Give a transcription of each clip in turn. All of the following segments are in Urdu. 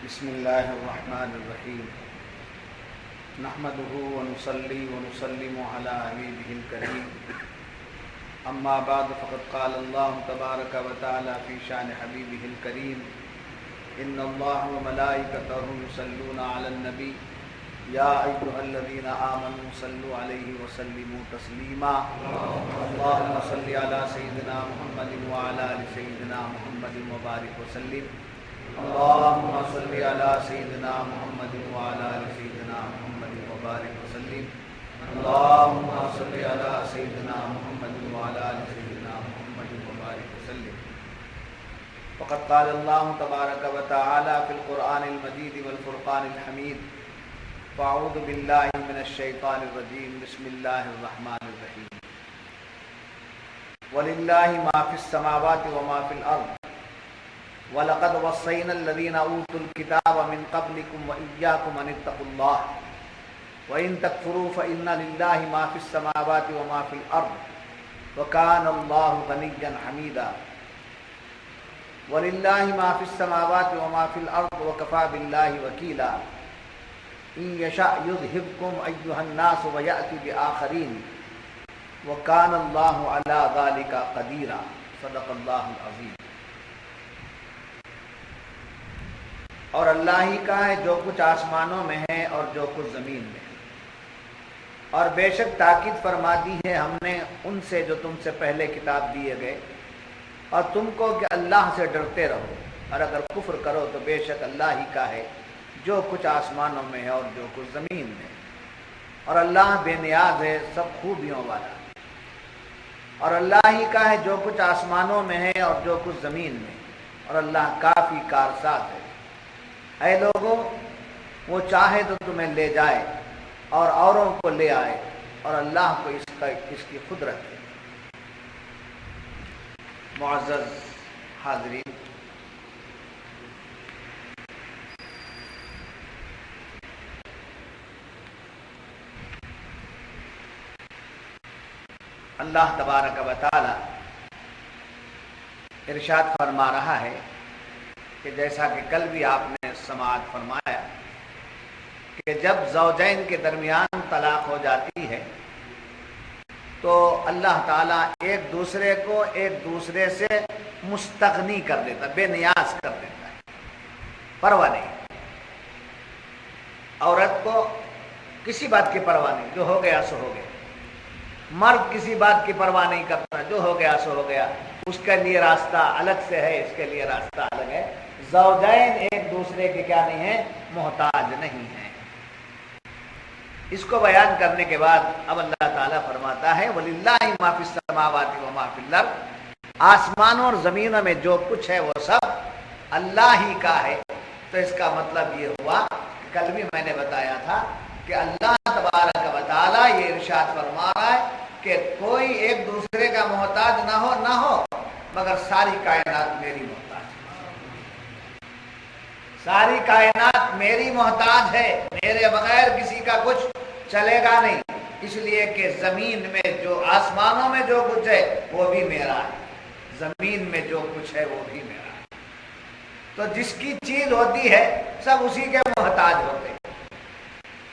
بسم الله الرحمن الرحيم نحمده ونصلي ونسلم على حبيبه الكريم أما بعد فقد قال الله تبارك وتعالى في شأن حبيبه الكريم إن الله وملائكته يصلون على النبي يا أيها الذين آمنوا صلوا عليه وسلموا تسليما اللهم صل على سيدنا محمد وعلى آل سيدنا محمد وبارك وسلم اللهم صل على سيدنا محمد وعلى آل سيدنا محمد وبارك وسلم اللهم صل على سيدنا محمد وعلى آل سيدنا محمد وبارك وسلم فقد قال الله تبارك وتعالى في القرآن المجيد والفرقان الحميد فأعوذ بالله من الشيطان الرجيم بسم الله الرحمن الرحيم ولله ما في السماوات وما في الأرض وَلَقَدْ وَصَّيْنَا الَّذِينَ أُوتُوا الْكِتَابَ مِنْ قَبْلِكُمْ وَإِيَّاكُمْ أَنِ اتَّقُوا اللَّهَ وَإِنْ تَكْفُرُوا فَإِنَّ لِلَّهِ مَا فِي السَّمَاوَاتِ وَمَا فِي الْأَرْضِ وَكَانَ اللَّهُ غَنِيًّا حَمِيدًا وَلِلَّهِ مَا فِي السَّمَاوَاتِ وَمَا فِي الْأَرْضِ وَكَفَى بِاللَّهِ وَكِيلًا إِنْ يَشَأْ يُذْهِبْكُمْ أَيُّهَا النَّاسُ وَيَأْتِ بِآخَرِينَ وَكَانَ اللَّهُ عَلَى ذَلِكَ قَدِيرًا صدق اللہ العظیم۔ اور اللہ ہی کا ہے جو کچھ آسمانوں میں ہے اور جو کچھ زمین میں ہے، اور بے شک تاکید فرما دی ہے ہم نے ان سے جو تم سے پہلے کتاب دیے گئے، اور تم کو کہ اللہ سے ڈرتے رہو، اور اگر کفر کرو تو بے شک اللہ ہی کا ہے جو کچھ آسمانوں میں ہے اور جو کچھ زمین میں ہے، اور اللہ بے نیاز ہے سب خوبیوں والا، اور اللہ ہی کا ہے جو کچھ آسمانوں میں ہے اور جو کچھ زمین میں، اور اللہ کافی کارساز ہے۔ اے لوگوں، وہ چاہے تو تمہیں لے جائے اور اوروں کو لے آئے، اور اللہ کو اس کی قدرت ہے۔ معزز حاضرین، اللہ تبارک و تعالی ارشاد فرما رہا ہے کہ جیسا کہ کل بھی آپ نے سماعت فرمایا کہ جب زوجین کے درمیان طلاق ہو جاتی ہے تو اللہ تعالیٰ ایک دوسرے کو ایک دوسرے سے مستغنی کر دیتا، بے نیاز کر دیتا ہے، پرواہ نہیں۔ عورت کو کسی بات کی پرواہ نہیں، جو ہو گیا سو ہو گیا۔ مرد کسی بات کی پرواہ نہیں کرتا، جو ہو گیا سو ہو گیا، اس کے لیے راستہ الگ سے ہے، اس کے لیے راستہ الگ ہے۔ زوجین ایک دوسرے کے کیا نہیں ہیں؟ محتاج نہیں ہیں۔ اس کو بیان کرنے کے بعد اب اللہ تعالیٰ فرماتا ہے وَلِلَّهِ مَا فِي السَّمَاوَاتِ وَمَا فِي الْأَرْضِ، آسمانوں اور زمینوں میں جو کچھ ہے وہ سب اللہ ہی کا ہے۔ تو اس کا مطلب یہ ہوا، کل بھی میں نے بتایا تھا کہ اللہ تبارک و تعالیٰ یہ ارشاد فرما رہا ہے کہ کوئی ایک دوسرے کا محتاج نہ ہو مگر ساری کائنات میری محتاج، ساری کائنات میری محتاج ہے، میرے بغیر کسی کا کچھ چلے گا نہیں، اس لیے کہ زمین میں جو آسمانوں میں جو کچھ ہے وہ بھی میرا ہے، زمین میں جو کچھ ہے وہ بھی میرا ہے۔ تو جس کی چیز ہوتی ہے سب اسی کے محتاج ہوتے ہیں،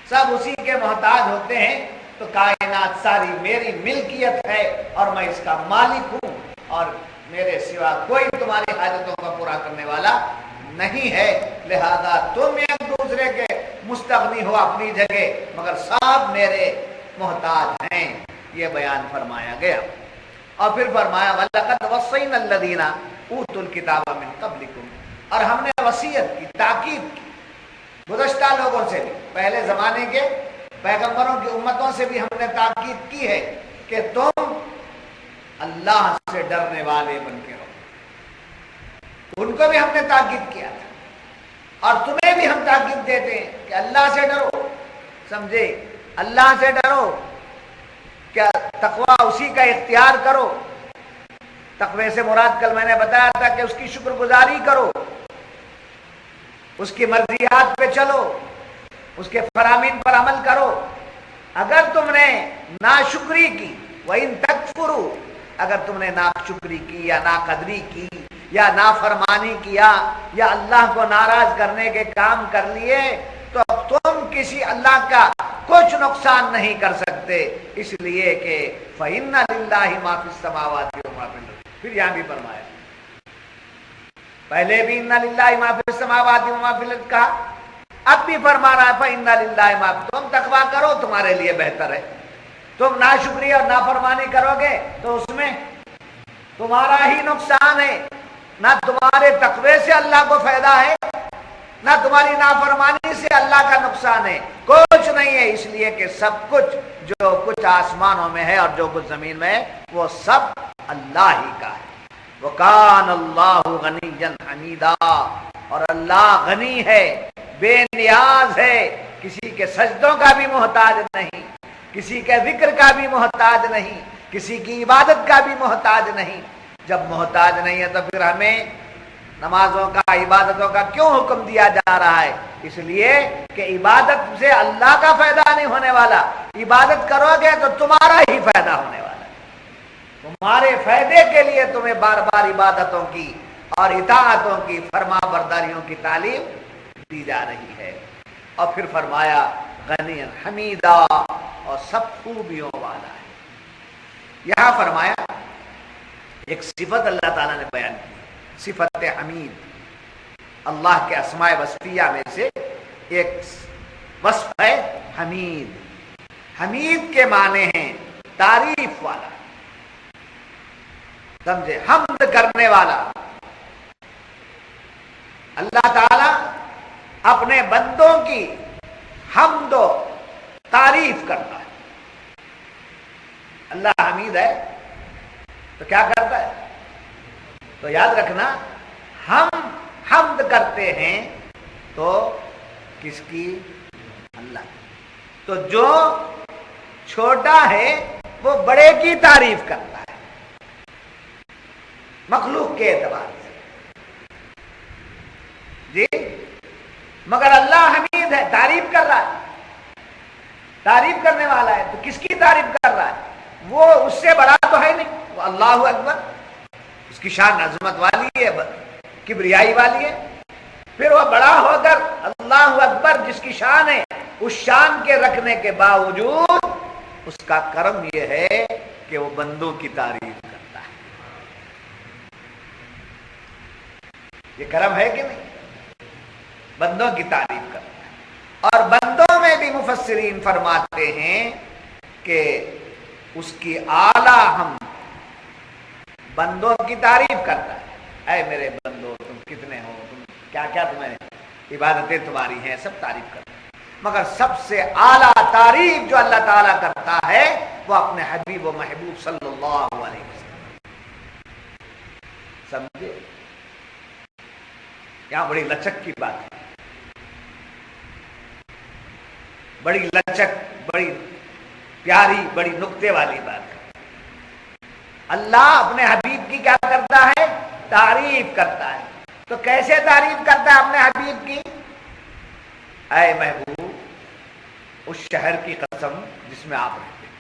سب اسی کے محتاج ہوتے ہیں۔ تو کائنات ساری میری ملکیت ہے اور میں اس کا مالک ہوں، اور میرے سوا کوئی تمہاری حاجتوں کا پورا کرنے والا نہیں ہے، لہذا تم ایک دوسرے کے مستغنی ہو اپنی جگہ مگر سب میرے محتاج ہیں، یہ بیان فرمایا گیا۔ اور پھر فرمایا وَلَقَدْ وَصَّيْنَا الَّذِينَ أُوتُوا الْكِتَابَ مِنْ قَبْلِكُمْ، اور ہم نے وصیت کی، تاکید کی گزشتہ لوگوں سے بھی، پہلے زمانے کے پیغمبروں کی امتوں سے بھی ہم نے تاکید کی ہے کہ تم اللہ سے ڈرنے والے بن کے رہو۔ ان کو بھی ہم نے تاکید کیا تھا، اور تمہیں بھی ہم تاکید دیتے ہیں کہ اللہ سے ڈرو، سمجھے؟ اللہ سے ڈرو، کیا تقوی اسی کا اختیار کرو۔ تقوی سے مراد کل میں نے بتایا تھا کہ اس کی شکر گزاری کرو، اس کی مرضیات پہ چلو، اس کے فرامین پر عمل کرو۔ اگر تم نے ناشکری کی، وَإِن تَكْفُرُوا، اگر تم نے ناشکری کی یا ناقدری کی یا نافرمانی کیا یا اللہ کو ناراض کرنے کے کام کر لیے تو تم کسی اللہ کا کچھ نقصان نہیں کر سکتے، اس لیے کہ فَإِنَّ لِلَّهِ مَا فِي السَّمَاوَاتِ وَمَا فِي الْأَرْضِ۔ پھر یہاں بھی فرمایا، پہلے بھی اِنَّ لِلَّهِ مَا فِي السَّمَاوَاتِ وَمَا فِي الْأَرْضِ کہا، اب بھی فرما رہا ہے فَإِنَّ لِلَّهِ مَا فِي، تم تقویٰ کرو تمہارے لیے بہتر ہے، تم ناشکری اور نافرمانی کرو گے تو اس میں تمہارا ہی نقصان ہے، نہ تمہارے تقوی سے اللہ کو فائدہ ہے نہ تمہاری نافرمانی سے اللہ کا نقصان ہے، کچھ نہیں ہے، اس لیے کہ سب کچھ جو کچھ آسمانوں میں ہے اور جو کچھ زمین میں ہے وہ سب اللہ ہی کا ہے۔ وَكَانَ اللَّهُ غَنِيًّا حَمِيدًا، اور اللہ غنی ہے، بے نیاز ہے، کسی کے سجدوں کا بھی محتاج نہیں، کسی کے ذکر کا بھی محتاج نہیں، کسی کی عبادت کا بھی محتاج نہیں۔ جب محتاج نہیں ہے تو پھر ہمیں نمازوں کا عبادتوں کا کیوں حکم دیا جا رہا ہے؟ اس لیے کہ عبادت سے اللہ کا فائدہ نہیں ہونے والا، عبادت کرو گے تو تمہارا ہی فائدہ ہونے والا ہے، تمہارے فائدے کے لیے تمہیں بار بار عبادتوں کی اور اطاعتوں کی فرما برداریوں کی تعلیم دی جا رہی ہے۔ اور پھر فرمایا غنی حمیدہ، اور سب خوبیوں والا ہے۔ یہاں فرمایا ایک صفت اللہ تعالیٰ نے بیان کی، صفت حمید، اللہ کے اسماء وصفیہ میں سے ایک وصف ہے حمید۔ حمید کے معنی ہیں تعریف والا، سمجھے، حمد کرنے والا۔ اللہ تعالیٰ اپنے بندوں کی حمد و تعریف کرتا ہے۔ اللہ حمید ہے تو کیا کرتا ہے؟ تو یاد رکھنا، ہم حمد کرتے ہیں تو کس کی؟ اللہ کی۔ تو جو چھوٹا ہے وہ بڑے کی تعریف کرتا ہے مخلوق کے اعتبار سے، جی، مگر اللہ حمید ہے، تعریف کر رہا ہے، تعریف کرنے والا ہے، تو کس کی تعریف کر رہا ہے؟ وہ اس سے بڑا تو ہے نہیں، وہ اللہ اکبر، اس کی شان عظمت والی ہے، کبریائی والی ہے، پھر وہ بڑا ہو کر اللہ اکبر جس کی شان ہے، اس شان کے رکھنے کے باوجود اس کا کرم یہ ہے کہ وہ بندوں کی تعریف کرتا ہے۔ یہ کرم ہے کہ نہیں؟ بندوں کی تعریف کرتا ہے، اور بندوں میں بھی مفسرین فرماتے ہیں کہ اس کی اعلیٰ ہم بندوں کی تعریف کرتا ہے، اے میرے بندو تم کتنے ہو، تم کیا کیا تمہیں عبادتیں تمہاری ہیں، سب تعریف کرتا ہے، مگر سب سے اعلیٰ تعریف جو اللہ تعالیٰ کرتا ہے وہ اپنے حبیب و محبوب صلی اللہ علیہ وسلم، سمجھے؟ یہاں بڑی لچک کی بات ہے، بڑی لچک، بڑی پیاری، بڑی نکتے والی بات ہے۔ اللہ اپنے حبیب کی کیا کرتا ہے؟ تعریف کرتا ہے۔ تو کیسے تعریف کرتا ہے اپنے حبیب کی؟ اے محبوب، اس شہر کی قسم جس میں آپ رہتے ہیں،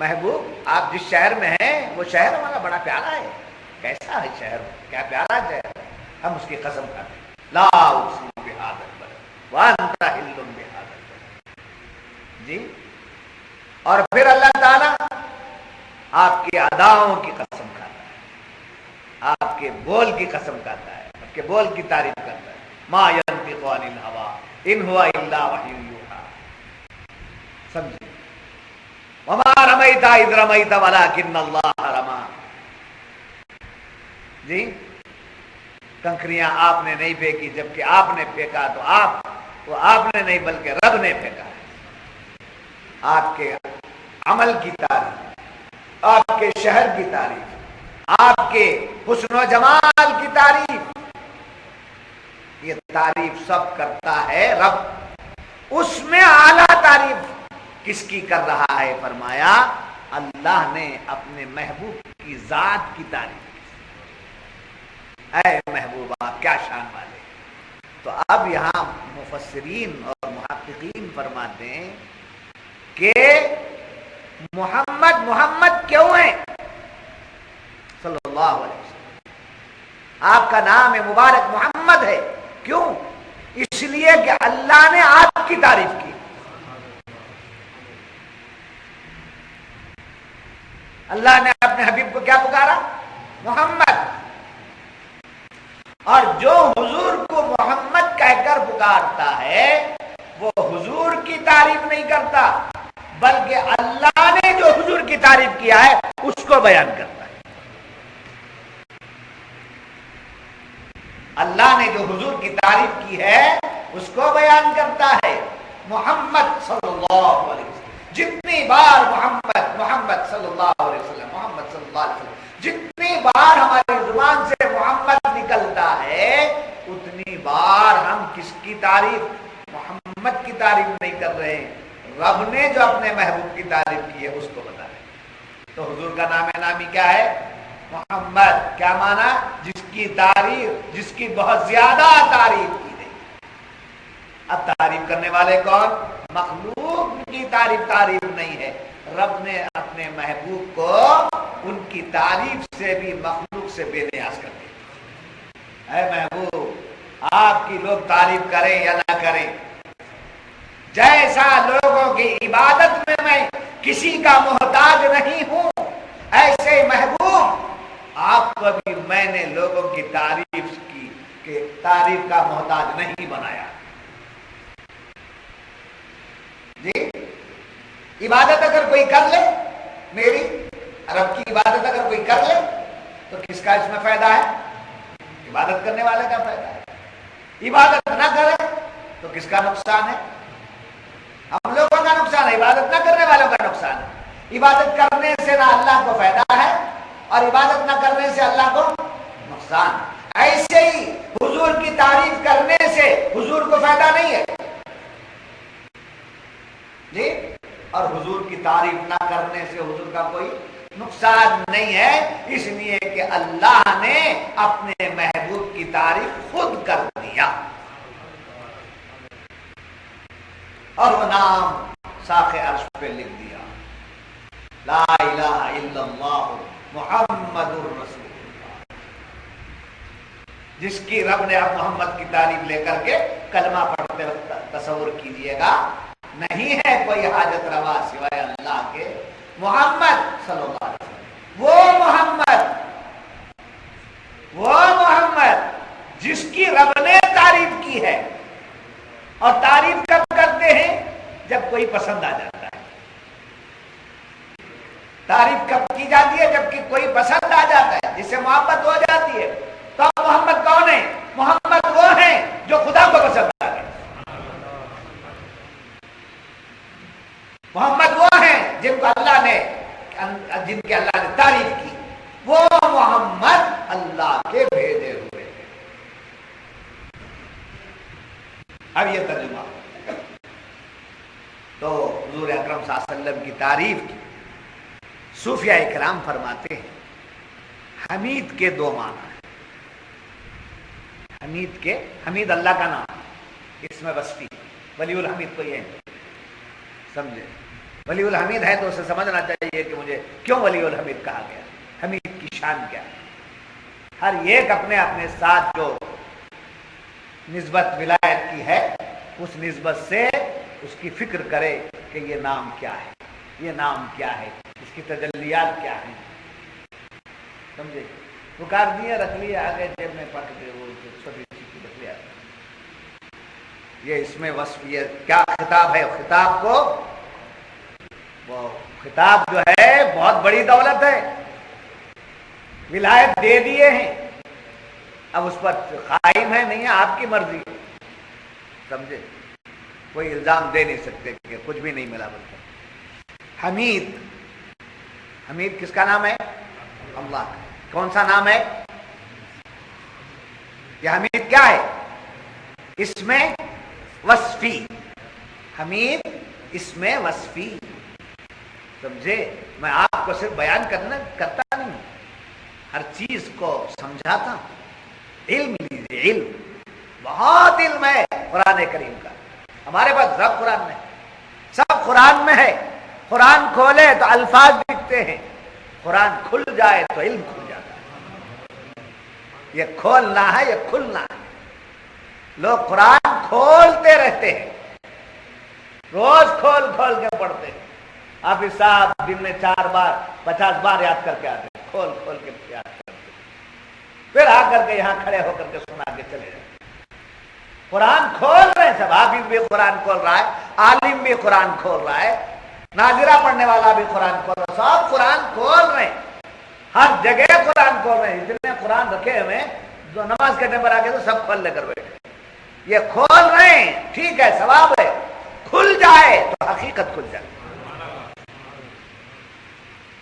محبوب آپ جس شہر میں ہیں وہ شہر ہمارا بڑا پیارا ہے، کیسا ہے شہر، کیا پیارا شہر، ہم اس کی قسم کھاتے ہیں، لا اقسم بہذا البلد وانت حل بہذا البلد، جی۔ اور پھر اللہ تعالیٰ آپ کی اداؤں کی قسم کھاتا ہے، آپ کے بول کی قسم کھاتا ہے، آپ کے بول کی تعریف کرتا ہے، ما ينطق عن الهوى ان هو الا وحی یوحی، سمجھے؟ وما رمیت اذ رمیت ولکن اللہ رمی، جی، کنکریاں آپ نے نہیں پھینکی جبکہ آپ نے پھینکا، تو آپ نے نہیں بلکہ رب نے پھینکا ہے۔ آپ کے عمل کی تعریف، آپ کے شہر کی تعریف، آپ کے حسن و جمال کی تعریف، یہ تعریف سب کرتا ہے رب۔ اس میں اعلیٰ تعریف کس کی کر رہا ہے؟ فرمایا اللہ نے اپنے محبوب کی ذات کی تعریف کی، اے محبوب آپ کیا شان والے۔ تو اب یہاں مفسرین اور محققین فرماتے ہیں کہ محمد کیوں ہے؟ صلی اللہ علیہ وسلم۔ آپ کا نام مبارک محمد ہے، کیوں؟ اس لیے کہ اللہ نے آپ کی تعریف کی۔ اللہ نے اپنے حبیب کو کیا پکارا؟ محمد۔ اور جو حضور کو محمد کہہ کر پکارتا ہے وہ حضور کی تعریف نہیں کرتا، بلکہ اللہ نے جو حضور کی تعریف کیا ہے اس کو بیان کرتا ہے۔ اللہ نے جو حضور کی تعریف کی ہے اس کو بیان کرتا ہے۔ محمد صلی اللہ علیہ وسلم، جتنی بار محمد محمد صلی اللہ علیہ وسلم محمد صلی اللہ علیہ وسلم جتنی بار ہماری زبان سے محمد نکلتا ہے اتنی بار ہم کس کی تعریف؟ محمد کی تعریف نہیں کر رہے ہیں، رب نے جو اپنے محبوب کی تعریف کی ہے اس کو بتا رہے۔ تو حضور کا نام نامی کیا ہے؟ محمد۔ کیا مانا؟ جس کی تعریف، جس کی بہت زیادہ تعریف کی گئی۔ اب تعریف کرنے والے کون؟ مخلوق کی تعریف نہیں ہے، رب نے اپنے محبوب کو ان کی تعریف سے بھی مخلوق سے بے نیاز کر دیا۔ اے محبوب، آپ کی لوگ تعریف کریں یا نہ کریں، جیسا لوگوں کی عبادت میں کسی کا محتاج نہیں ہوں، ایسے محبوب آپ کو بھی میں نے لوگوں کی تعریف کی کہ تعریف کا محتاج نہیں بنایا۔ جی، عبادت اگر کوئی کر لے، میری رب کی عبادت اگر کوئی کر لے تو کس کا اس میں فائدہ ہے؟ عبادت کرنے والے کا فائدہ ہے۔ عبادت نہ کرے تو کس کا نقصان ہے؟ ہم لوگوں کا نقصان ہے، عبادت نہ کرنے والوں کا نقصان ہے۔ عبادت کرنے سے نہ اللہ کو فائدہ ہے اور عبادت نہ کرنے سے اللہ کو نقصان ہے۔ ایسے ہی حضور کی تعریف کرنے سے حضور کو فائدہ نہیں ہے جی، اور حضور کی تعریف نہ کرنے سے حضور کا کوئی نقصان نہیں ہے، اس لیے کہ اللہ نے اپنے محبوب کی تعریف خود کر دیا اور وہ نام ساق عرش پہ لکھ دیا، لا الہ الا اللہ محمد الرسول اللہ۔ جس کی رب نے اب محمد کی تعریف لے کر کے کلمہ پڑھتے وقت تصور کیجئے گا، نہیں ہے کوئی حاجت روا سوائے اللہ کے محمد صلی اللہ علیہ وسلم۔ وہ محمد جس کی رب نے تعریف کی ہے، اور تعریف کب کرتے ہیں؟ جب کوئی پسند آ جاتا ہے۔ تعریف کب کی جاتی ہے؟ جب کہ کوئی پسند آ جاتا ہے، جس سے محبت ہو جاتی ہے۔ تو محمد کون ہے؟ محمد وہ ہیں جو خدا کو پسند آ گئے۔ محمد وہ ہیں جن کو اللہ نے، جن کے اللہ نے تعریف کی، وہ محمد اللہ کے بھیجے ہوئے ہیں۔ اب یہ ترجمہ تو حضور اکرم صلی اللہ علیہ وسلم کی تعریف کی صوفیاء کرام فرماتے ہیں حمید کے دو معنی ہیں۔ حمید اللہ کا نام، اس میں وصفی، ولی الحمید کو یہ سمجھے، ولی الحمید ہے تو اسے سمجھنا چاہیے کہ مجھے کیوں ولی الحمید کہا گیا، حمید کی شان کیا ہے۔ ہر ایک اپنے اپنے ساتھ جو نسبت ولایت کی ہے اس نسبت سے اس کی فکر کرے کہ یہ نام کیا ہے، یہ نام کیا ہے، اس کی تجلیات کیا ہیں، سمجھے؟ پکار دیے، رکھ لیے آگے جیب میں پکھ دے، وہ چھوٹی سی رکھ لیا۔ یہ اس میں وصف، یہ کیا خطاب ہے؟ خطاب کو، وہ خطاب جو ہے بہت بڑی دولت ہے، ولایت دے دیے ہیں، اب اس پر قائم ہے نہیں ہے، آپ کی مرضی، سمجھے؟ کوئی الزام دے نہیں سکتے کہ کچھ بھی نہیں ملا۔ بلکہ حمید کس کا نام ہے؟ اللہ کا۔ کون سا نام ہے یہ؟ حمید کیا ہے؟ اس میں وصفی، حمید اس میں وصفی، سمجھے؟ میں آپ کو صرف بیان کرتا نہیں، ہر چیز کو سمجھاتا ہوں۔ علم لیجیے، علم، بہت علم ہے قرآن کریم کا، ہمارے پاس سب قرآن میں، سب قرآن میں ہے۔ قرآن کھولے تو الفاظ دکھتے ہیں، قرآن کھل جائے تو علم کھل جاتا ہے۔ یہ کھولنا ہے، یہ کھلنا ہے. لوگ قرآن کھولتے رہتے ہیں، روز کھول کھول کے پڑھتے ہیں. حافظ صاحب دن میں 4 بار 50 بار یاد کر کے آتے ہیں، کھول کھول کے یاد کرتے ہیں. پھر آ کر کے یہاں کھڑے ہو کر کے سنا کے چلے جائیں. قرآن کھول رہے ہیں سب. حافظ بھی قرآن کھول رہا ہے، عالم بھی قرآن کھول رہا ہے، ناظرہ پڑھنے والا بھی قرآن کھول رہا ہے. سب قرآن کھول رہے ہیں، ہر جگہ قرآن کھول رہے ہیں. جتنے قرآن رکھے ہوئے ہیں جو نماز کے ٹائم پر آ کے تو سب کھول لے کر بیٹھے. یہ کھول رہے ہیں، ٹھیک ہے، ثواب ہے. کھل جائے تو حقیقت کھل جائے.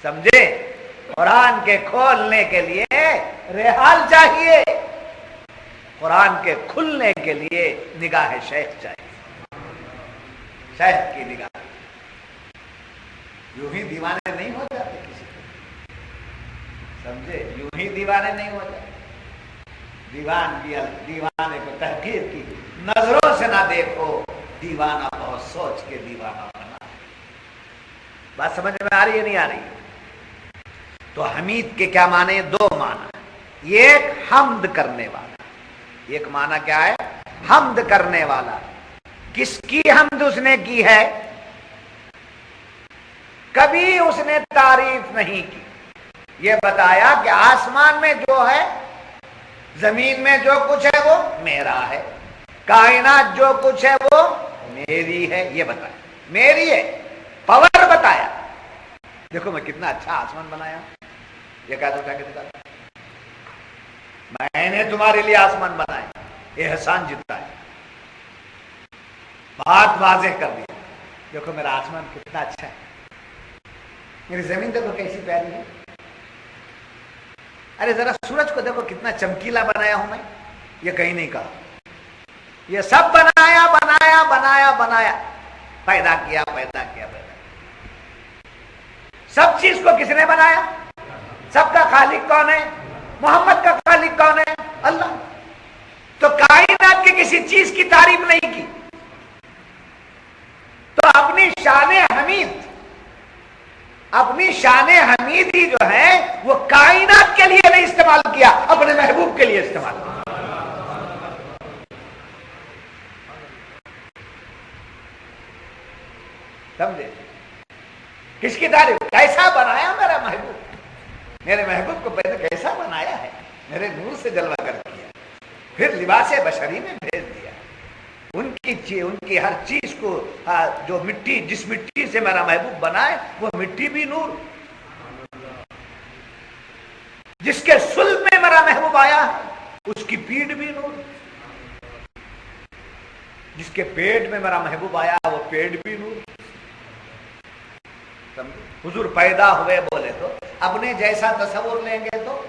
سمجھے؟ قرآن کے کھولنے کے لیے ریحال چاہیے، قرآن کے کھلنے کے لیے نگاہ شیخ چاہیے، شیخ کی نگاہ. یوں ہی دیوانے نہیں ہو جاتے کسی کو، سمجھے؟ یوں ہی دیوانے نہیں ہو جاتے. دیوانے کو تحقیر کی نظروں سے نہ دیکھو، دیوانہ بہت سوچ کے دیوانہ بنا. بات سمجھ میں آ رہی ہے نہیں آ رہی؟ تو حمید کے کیا معنی؟ 2 معنی. ایک حمد کرنے والا، ایک معنی کیا ہے؟ حمد کرنے والا. کس کی حمد اس نے کی ہے؟ کبھی اس نے تعریف نہیں کی. یہ بتایا کہ آسمان میں جو ہے، زمین میں جو کچھ ہے وہ میرا ہے، کائنات جو کچھ ہے وہ میری ہے. یہ بتایا میری ہے، پاور بتایا. دیکھو میں کتنا اچھا آسمان بنایا. یہ کہا تو کیا کہ میں نے تمہارے لیے آسمان بنائے، احسان جتنا ہے. بات واضح کر دیا. دیکھو میرا آسمان کتنا اچھا ہے، میری زمین دیکھو کیسی پیاری ہے. ارے ذرا سورج کو دیکھو کتنا چمکیلا بنایا ہوں میں. یہ کہیں نہیں کہا. یہ سب بنایا بنایا بنایا بنایا، پیدا کیا پیدا کیا پیدا. سب چیز کو کس نے بنایا؟ سب کا خالق کون ہے؟ محمد کا خالق کون ہے؟ اللہ. تو کائنات کی کسی چیز کی تعریف نہیں کی. تو اپنی شان حمید، اپنی شان حمید ہی جو ہے وہ کائنات کے لیے نہیں استعمال کیا، اپنے محبوب کے لیے استعمال کیا. سمجھے؟ کس کی تعریف؟ کیسا بنایا میرا محبوب. میرے محبوب کو پہلے کیسا بنایا ہے، میرے نور سے جلوہ کر دیا، پھر لباس بشری میں بھیج دیا. ان کی ہر چیز کو، جو مٹی، جس مٹی سے میرا محبوب بنائے وہ مٹی بھی نور. جس کے صلب میں میرا محبوب آیا اس کی پیٹ بھی نور. جس کے پیٹ میں میرا محبوب آیا وہ پیٹ بھی نور. حضور پیدا ہوئے بولے تو اپنے جیسا تصور لیں گے تو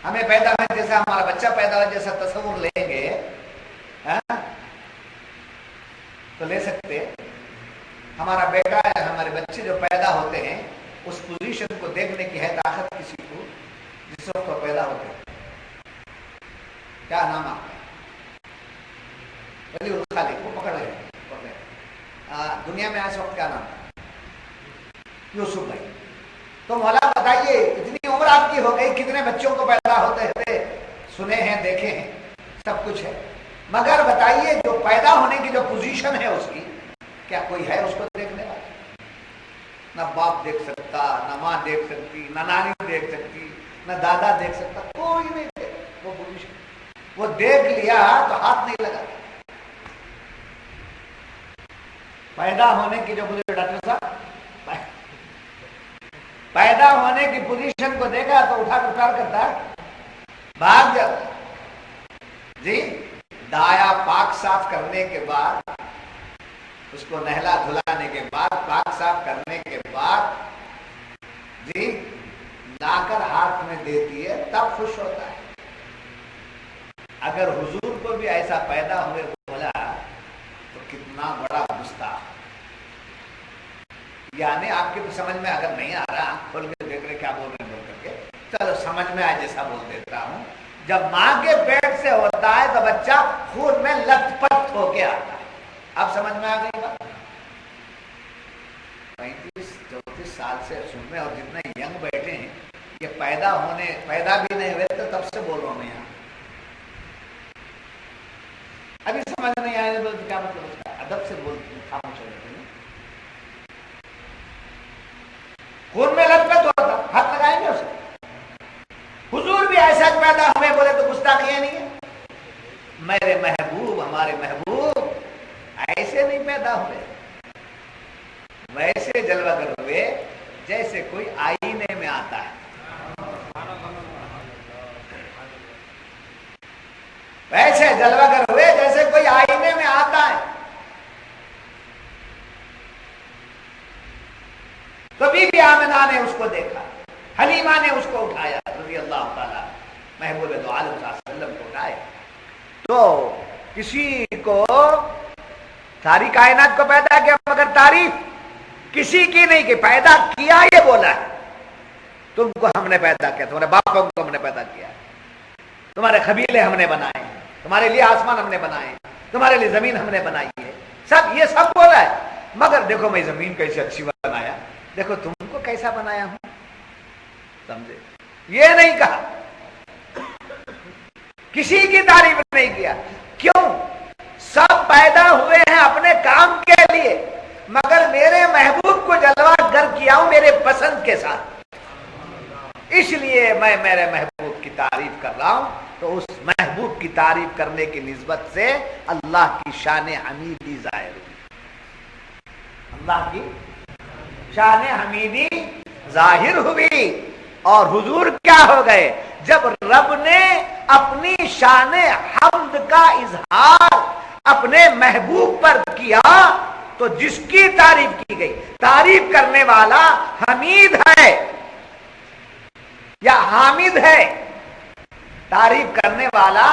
ہمیں پیدا ہوئے جیسا ہمارا بچہ پیدا ہوئے جیسا تصور لیں گے تو لے سکتے. ہمارا بیٹا ہے، ہمارے بچے جو پیدا ہوتے ہیں اس پوزیشن کو دیکھنے کی ہے طاقت کسی کو جس وقت وہ پیدا ہوتے ہیں. کیا نام آپ کا؟ ولی الخالق. وہ پکڑ رہے ہیں دنیا میں اس وقت کیا نام ہے؟ یوسف بھائی. تو مولا بتائیے اتنی عمر آپ کی ہو گئی، کتنے بچوں کو پیدا ہوتے ہوئے سنے ہیں، دیکھے ہیں، سب کچھ ہے، مگر بتائیے جو پیدا ہونے کی جو پوزیشن ہے اس کی، کیا کوئی ہے اس کو دیکھنے والا؟ نہ باپ دیکھ سکتا، نہ ماں دیکھ سکتی، نہ نانی دیکھ سکتی، نہ دادا دیکھ سکتا، کوئی نہیں دیکھ. وہ پوزیشن وہ دیکھ لیا تو ہاتھ نہیں لگا. پیدا ہونے کی جو مجھے ڈاکٹر صاحب پیدا ہونے کی پوزیشن کو دیکھا تو اٹھا کر کار کرتا بھاگ جاتا. جی دایا پاک صاف کرنے کے بعد، اس کو نہلا دھلانے کے بعد، پاک صاف کرنے کے بعد جی لا کر ہاتھ میں دیتی ہے تب خوش ہوتا ہے. اگر حضور کو بھی ایسا پیدا ہوئے بولا تو کتنا بڑا گستاخ. یعنی آپ کی تو سمجھ میں اگر نہیں آ رہا، آنکھ کھول کے دیکھ رہے کیا بول رہے ہیں بول کر کے، چلو سمجھ میں آئے جیسا بول دیتا ہوں. جب ماں کے پیٹ سے ہوتا ہے تو بچہ خون میں لت پت ہو کے آتا ہے. اب سمجھ میں آ گئی بات؟ 35-34 سال سے سن میں اور جتنے ینگ بیٹھے ہیں یہ پیدا بھی نہیں ہوئے تو تب سے بول رہا ہوں میں یہاں. ابھی سمجھ نہیں آیا تو کیا مطلب اس کا؟ ادب سے بولتے ہیں، خاموش ہو جاتے ہیں. خون میں لطمت ہوتا، ہاتھ لگائیں گے اسے. حضور بھی ایسا پیدا ہوئے بولے تو گستاخی نہیں ہے. میرے محبوب، ہمارے محبوب ایسے نہیں پیدا ہوئے، ویسے جلوہ گر ہوئے جیسے کوئی آئینے میں آتا ہے. ویسے جلوہ گر ہوئے جیسے کوئی آئینے میں آتا ہے. تو بی بی آمنہ نے اس کو دیکھا، حلیمہ نے اس کو اٹھایا رضی اللہ تعالیٰ، محبوب دو عالم صلی اللہ علیہ وسلم کو اٹھائے. تو کسی کو ساری کائنات کو پیدا کیا مگر تعریف کسی کی نہیں کی. پیدا کیا یہ بولا ہے، تم کو ہم نے پیدا کیا، تمہارے باپوں کو ہم نے پیدا کیا، تمہارے قبیلے ہم نے بنائے، تمہارے لیے آسمان ہم نے بنائے، تمہارے لیے زمین ہم نے بنائی ہے. سب یہ سب بولا ہے. مگر دیکھو میں زمین کیسے اچھی بنایا، دیکھو تم کو کیسا بنایا ہوں. سمجھے؟ یہ نہیں کہا، کسی کی تعریف نہیں کیا. کیوں؟ سب پیدا ہوئے ہیں اپنے کام کے لیے، مگر میرے محبوب کو جلوہ گر کیا ہوں میرے پسند کے ساتھ. اس لیے میں میرے محبوب کی تعریف کر رہا ہوں. تو اس محبوب کی تعریف کرنے کی نسبت سے اللہ کی شان حمیدی ظاہر ہوئی. اللہ کی شان حمیدی ظاہر ہوئی. اور حضور کیا ہو گئے؟ جب رب نے اپنی شان حمد کا اظہار اپنے محبوب پر کیا تو جس کی تعریف کی گئی، تعریف کرنے والا حمید ہے یا حامد ہے؟ تعریف کرنے والا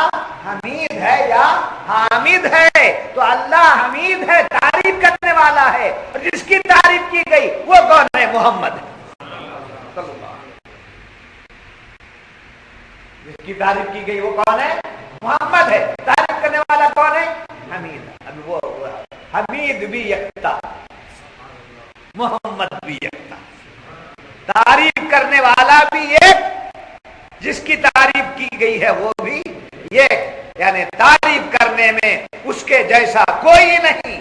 حمید ہے یا حامد ہے؟ تو اللہ حمید ہے، تعریف کرنے والا ہے. اور جس کی تعریف کی گئی وہ کون ہے؟ محمد ہے. جس کی تعریف کی گئی وہ کون ہے؟ محمد ہے. تعریف کرنے والا کون ہے؟ حمید. اب وہ حمید بھی یکتا، محمد بھی یکتا. تعریف کرنے والا بھی ایک، جس کی تعریف کی گئی ہے وہ بھی ایک. یعنی تعریف کرنے میں اس کے جیسا کوئی نہیں،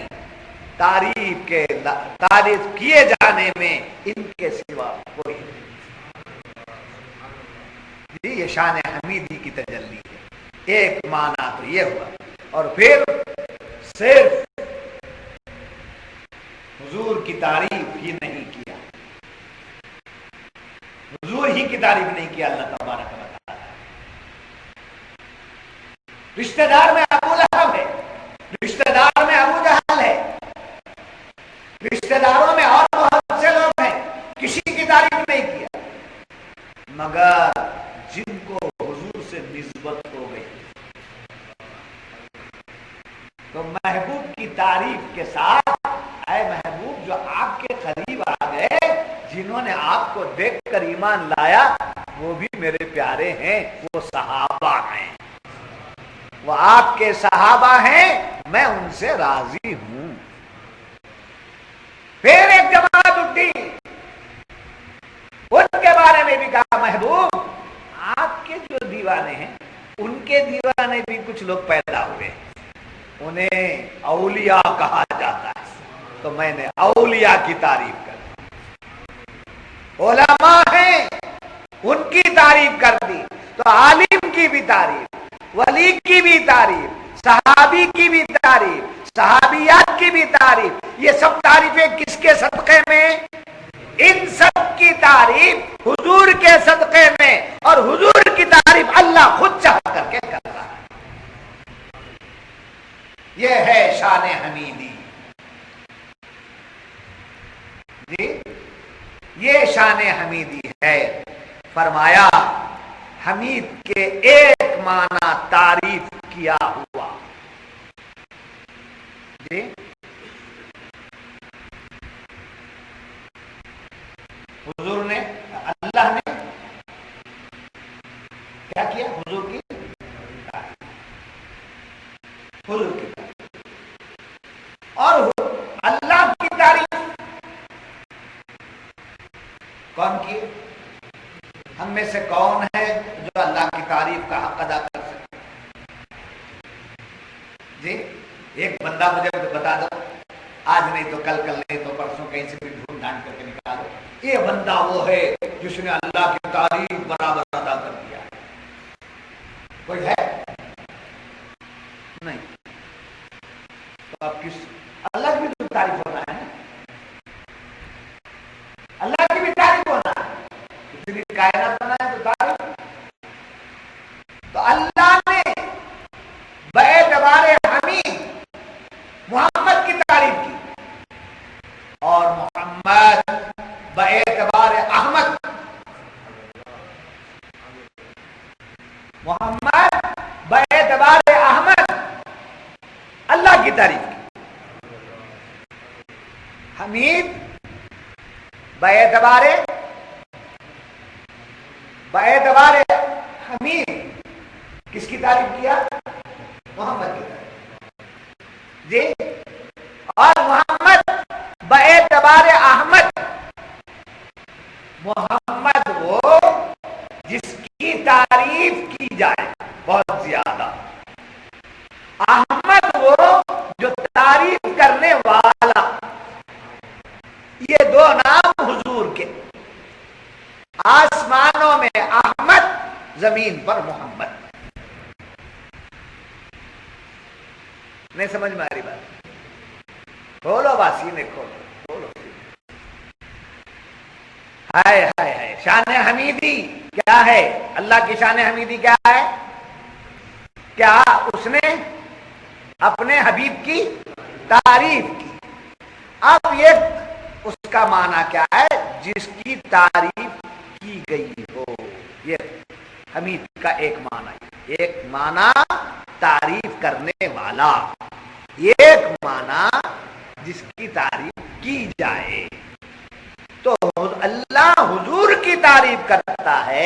تعریف کیے جانے میں ان کے سوا کوئی نہیں. یہ شان حمیدی کی تجلی ہے. ایک معنی تو یہ ہوا. اور پھر صرف حضور کی تعریف ہی نہیں کیا، حضور ہی کی تعریف نہیں کیا اللہ تبارک و تعالی. رشتہ دار میں ابو لہب ہے، رشتہ دار میں ابو جہل ہے، رشتہ داروں میں اور بہت سے لوگ ہیں، کسی کی تعریف نہیں کیا. مگر جن کو حضور سے نسبت ہو گئی تو محبوب کی تعریف کے ساتھ، اے محبوب جو آپ کے قریب آ گئے، جنہوں نے آپ کو دیکھ کر ایمان لایا وہ بھی میرے پیارے ہیں، وہ صحابہ ہیں، وہ آپ کے صحابہ ہیں، میں ان سے راضی ہوں. پھر ایک جماعت اٹھی، ان کے بارے میں بھی کہا محبوب آپ کے جو دیوانے ہیں ان کے دیوانے بھی کچھ لوگ پیدا ہوئے، انہیں اولیاء کہا جاتا ہے. تو میں نے اولیاء کی تعریف کر دی. علماء ہیں ان کی تعریف کر دی. تو عالم کی بھی تعریف، ولی کی بھی تعریف، صحابی کی بھی تعریف، صحابیات کی بھی تعریف. یہ سب تعریفیں کس کے صدقے میں؟ ان سب کی تعریف حضور کے صدقے میں. اور حضور کی تعریف اللہ خود چاہ کر کے کر رہا ہے. یہ ہے شان حمیدی. جی یہ شان حمیدی ہے. فرمایا حمید کے ایک معنی تعریف کیا ہوا. جی حضور نے، اللہ نے کیا کیا؟ حضور کی تعریف، حضور کی تعریف. اور اللہ کی تعریف کون کی؟ ہم ہم میں سے کون ہے جو اللہ کی تعریف کا حق ادا کر سکے؟ جی ایک بندہ مجھے بتا دو، آج نہیں تو کل، کل نہیں تو پرسوں، کہیں سے بھی ڈھونڈ ڈھانڈ کر کے نکالو، یہ بندہ وہ ہے جس نے اللہ کی تعریف برابر ادا کر دیا۔ کوئی ہے؟ نہیں۔ تو اب کس اللہ کی بھی تو تعریف ہونا ہے، اللہ کی بھی تعریف ہونا ہے، اتنی کائنات بنا ہے تو تعریف۔ تو اللہ نے باعتبار حمید محمد کی تعریف کی، اور محمد باعتبار احمد، محمد باعتبار احمد اللہ کی تعریف کی، حمید باعتبار حمید کس کی تعریف کیا؟ محمد کی تعریف جی۔ اور محمد باعتبار احمد، محمد وہ جس کی تعریف کی جائے بہت زیادہ، احمد وہ جو تعریف کرنے والا۔ یہ دو نام حضور کے، آسمانوں میں احمد، زمین پر محمد۔ نہیں سمجھ میں آ رہی بات؟ کھولو باسی نے، کھولو کھولو۔ ہائے ہائے ہائے، شان حمیدی کیا ہے؟ اللہ کی شان حمیدی کیا ہے؟ کیا اس نے اپنے حبیب کی تعریف کی۔ اب یہ اس کا معنی کیا ہے؟ جس کی تعریف کی گئی ہو، یہ حمید کا ایک معنی ہے۔ ایک معنی تعریف کرنے والا، ایک معنی جس کی تعریف کی جائے۔ تو اللہ حضور کی تعریف کرتا ہے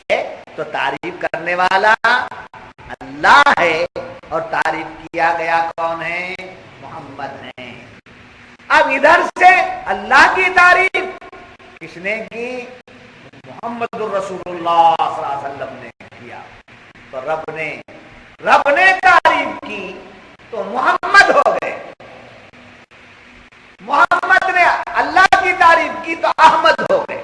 تو تعریف کرنے والا اللہ ہے، اور تعریف کیا گیا کون ہے؟ محمد ہے۔ اب ادھر سے اللہ کی تعریف کس نے کی؟ محمد الرسول اللہ صلی اللہ علیہ وسلم نے کیا۔ تو رب نے تعریف کی تو محمد ہو گئے، محمد نے اللہ کی تعریف کی تو احمد ہو گئے۔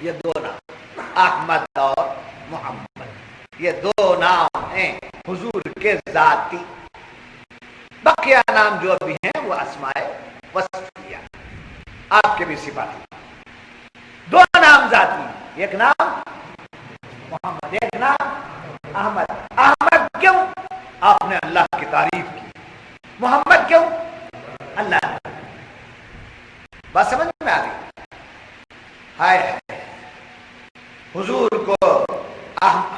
یہ دو نام، احمد اور محمد، یہ دو نام ہیں حضور کے ذاتی۔ بقیہ نام جو بھی ہیں وہ اسماء وصفیہ، آپ کے بھی صفات۔ دو نام ذاتی، ایک نام محمد، ایک نام احمد۔ احمد کیوں؟ آپ نے اللہ کی تعریف کی۔ محمد کیوں؟ اللہ نے۔ بات سمجھ میں آ گئی؟ ہائے ہائے، حضور کو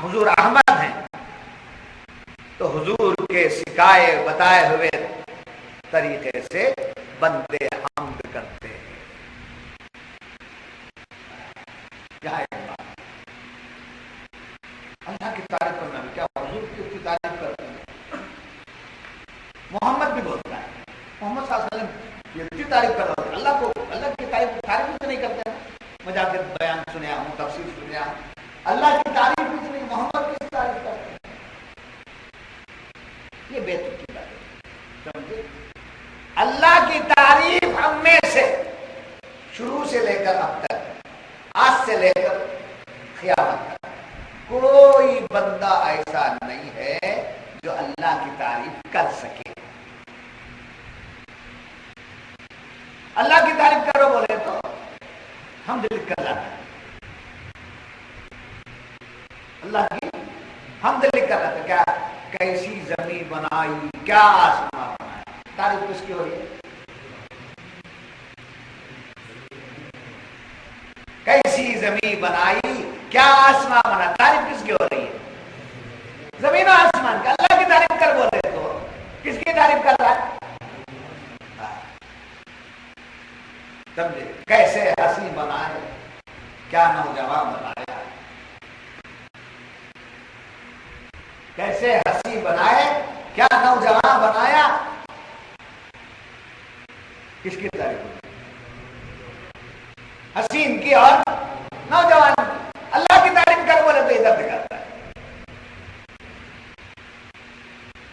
حضور احمد ہیں تو حضور کے سکھائے بتائے ہوئے طریقے سے بندے حمد کرتے ہیں۔ اللہ کی تعریف کرنا بھی کیا؟ حضور کی تعریف کرتے ہیں۔ محمد بھی بولتا ہے، محمد صلی اللہ علیہ وسلم یہ اتنی تعریف کر رہا ہے، اللہ کو، اللہ کی تعریف تو نہیں کرتے ہیں۔ میں جا کے بیان سنیا ہوں، تفسیر سنیا ہوں، اللہ کی تعریف بھی نہیں، محمد کی تعریف کرتے ہیں۔ یہ بے تکی بات ہے، سمجھے؟ اللہ کی تعریف ہم میں سے شروع سے لے کر اب تک، آج سے لے کر قیامت تک کوئی بندہ ایسا نہیں ہے جو اللہ کی تعریف کر سکے۔ اللہ کی تعریف کرو بولے تو حمد لکھ کر لاتا ہے، اللہ کی حمد لکھ کر لاتا ہے۔ کیا کیسی زمین بنائی، کیا آسمان بنایا، تعریف کس کی ہو رہی ہے؟ کیسی زمین بنائی، کیا آسمان بنا، تعریف کس کی ہو رہی ہے؟ زمین و آسمان کا۔ اللہ کی تعریف کر بولے تو کس کی تعریف کر رہا ہے؟ سمجھے؟ کیسے حسین بنائے، کیا نوجوان بنایا، کیسے حسین بنائے، کیا نوجوان بنایا، کس کی تعریف؟ حسین کی اور نوجوان کی۔ اللہ کی تعریف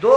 2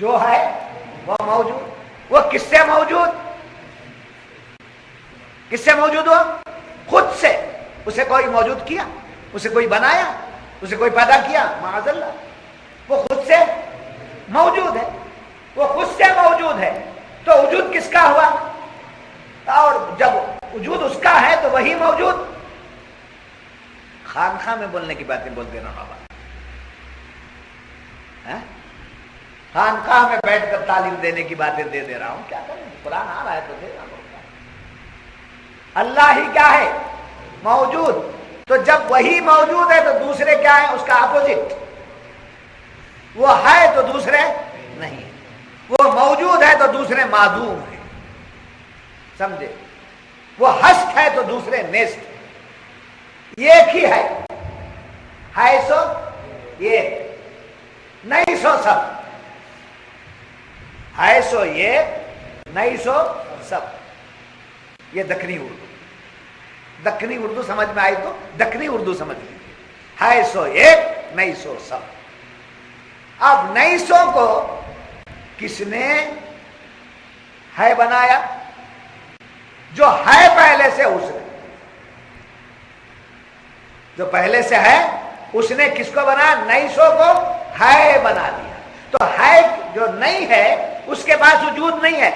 جو ہے وہ موجود. وہ کس سے موجود؟ کس سے موجود ہوا؟ خود سے. اسے کوئی موجود کیا؟ اسے کوئی بنایا؟ اسے کوئی پیدا کیا؟ معاذ اللہ. وہ خود سے موجود ہے. وہ خود سے موجود ہے. تو وجود کس کا ہوا؟ اور جب وجود اس کا ہے تو وہی موجود. خانخواہ میں بولنے کی باتیں بولتے رہا بابا. خانخواہ میں بیٹھ کر تعلیم دینے کی باتیں دے رہا ہوں. کیا کریں؟ قرآن آ رہا ہے تو دے رہا ہوں. اللہ ہی کیا ہے؟ موجود. تو جب وہی موجود ہے تو دوسرے کیا ہے؟ اس کا اپوزٹ. وہ ہے تو دوسرے نہیں. وہ موجود ہے تو دوسرے معدوم ہے. سمجھے؟ وہ ہست ہے تو دوسرے نیست. ایک ہی ہے سو یہ نہیں سو سب. ہے سو یہ نہیں سو سب. یہ دکنی اردو. دکنی اردو سمجھ میں آئی تو دکنی اردو سمجھ لیجیے. ہے سو ایک نہیں سو سب. اب نہیں سو کو کس نے ہے بنایا؟ جو ہے پہلے سے اس نے. جو پہلے سے ہے اس نے کس کو بنایا؟ نہیں سو کو ہے بنا دیا. تو ہے جو نہیں ہے اس کے پاس وجود نہیں ہے.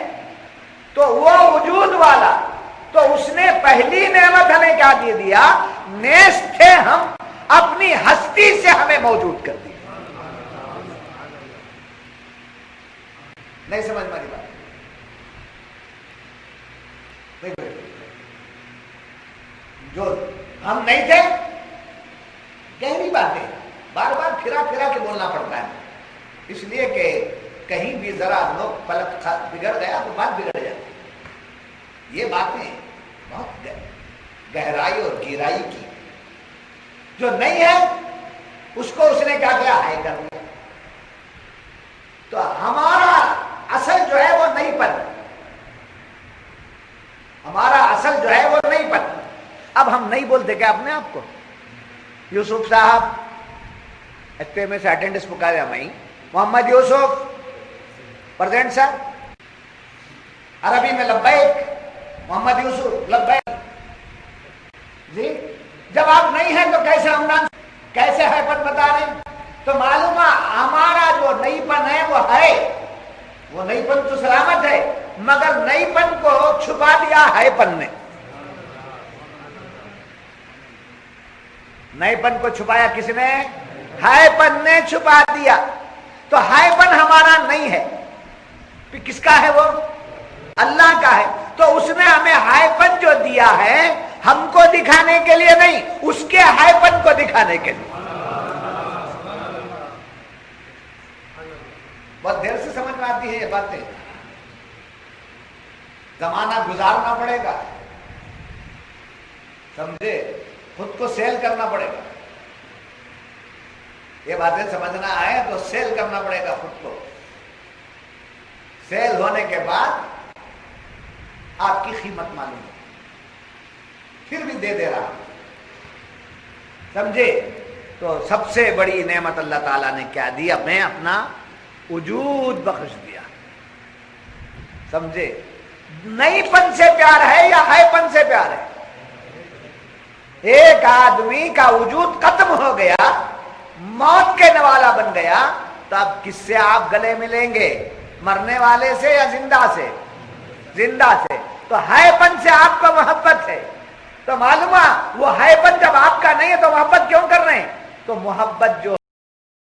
تو وہ وجود والا تو اس نے پہلی نعمت ہمیں کیا دے دیا؟ نیست تھے ہم، اپنی ہستی سے ہمیں موجود کر دیا. نہیں سمجھ میں آئی بات؟ جو ہم نہیں تھے، گہری باتیں بار بار پھرا پھرا کے بولنا پڑتا ہے. اس لیے کہ کہیں بھی ذرا نوک پلک بگڑ گیا تو بات بگڑ جاتی. یہ باتیں بہت گہرائی اور گہرائی کی. جو نہیں ہے اس کو اس نے کیا کیا؟ ہے کر دیا. تو ہمارا اصل جو ہے وہ نہیں پن. ہمارا اصل جو ہے وہ نہیں پن. اب ہم نہیں بولتے کیا اپنے آپ کو؟ یوسف صاحب اچھے میں سے اٹینڈنس پکارے ہمیں. محمد یوسف پریزنٹ سر. عربی میں لبیک. محمد یوسف لبیک. جی جب آپ نہیں ہیں تو کیسے عمران کیسے ہے پن بتا رہے ہیں؟ تو معلوم ہے ہمارا جو نہیں پن ہے وہ ہے. وہ نہیں پن تو سلامت ہے، مگر نہیں پن کو چھپا دیا ہے پن نے. نہیں پن کو چھپایا کس نے؟ ہے پن نے چھپا دیا. تو ہے پن ہمارا نہیں ہے. پھر کس کا ہے؟ وہ اللہ کا ہے. تو اس نے ہمیں ہے پن جو دیا ہے ہم کو دکھانے کے لیے نہیں، اس کے ہے پن کو دکھانے کے لیے. بہت دیر سے سمجھ میں آتی ہے یہ باتیں. زمانہ گزارنا پڑے گا. سمجھے؟ خود کو سیل کرنا پڑے گا. یہ باتیں سمجھنا آئے تو سیل کرنا پڑے گا خود کو. سیل ہونے کے بعد آپ کی قیمت معلوم ہے. پھر بھی دے رہا. سمجھے؟ تو سب سے بڑی نعمت اللہ تعالیٰ نے کیا دی؟ ہمیں اپنا وجود بخش دیا. سمجھے؟ نہیں پن سے پیار ہے یا ہے پن سے پیار ہے؟ ایک آدمی کا وجود ختم ہو گیا، موت کے نوالا بن گیا، تو اب کس سے آپ گلے ملیں گے؟ مرنے والے سے یا زندہ سے؟ زندہ سے. تو ہے پن سے آپ کو محبت ہے. تو معلوم ہے وہ ہے پن جب آپ کا نہیں ہے تو محبت کیوں کر رہے ہیں؟ تو محبت جو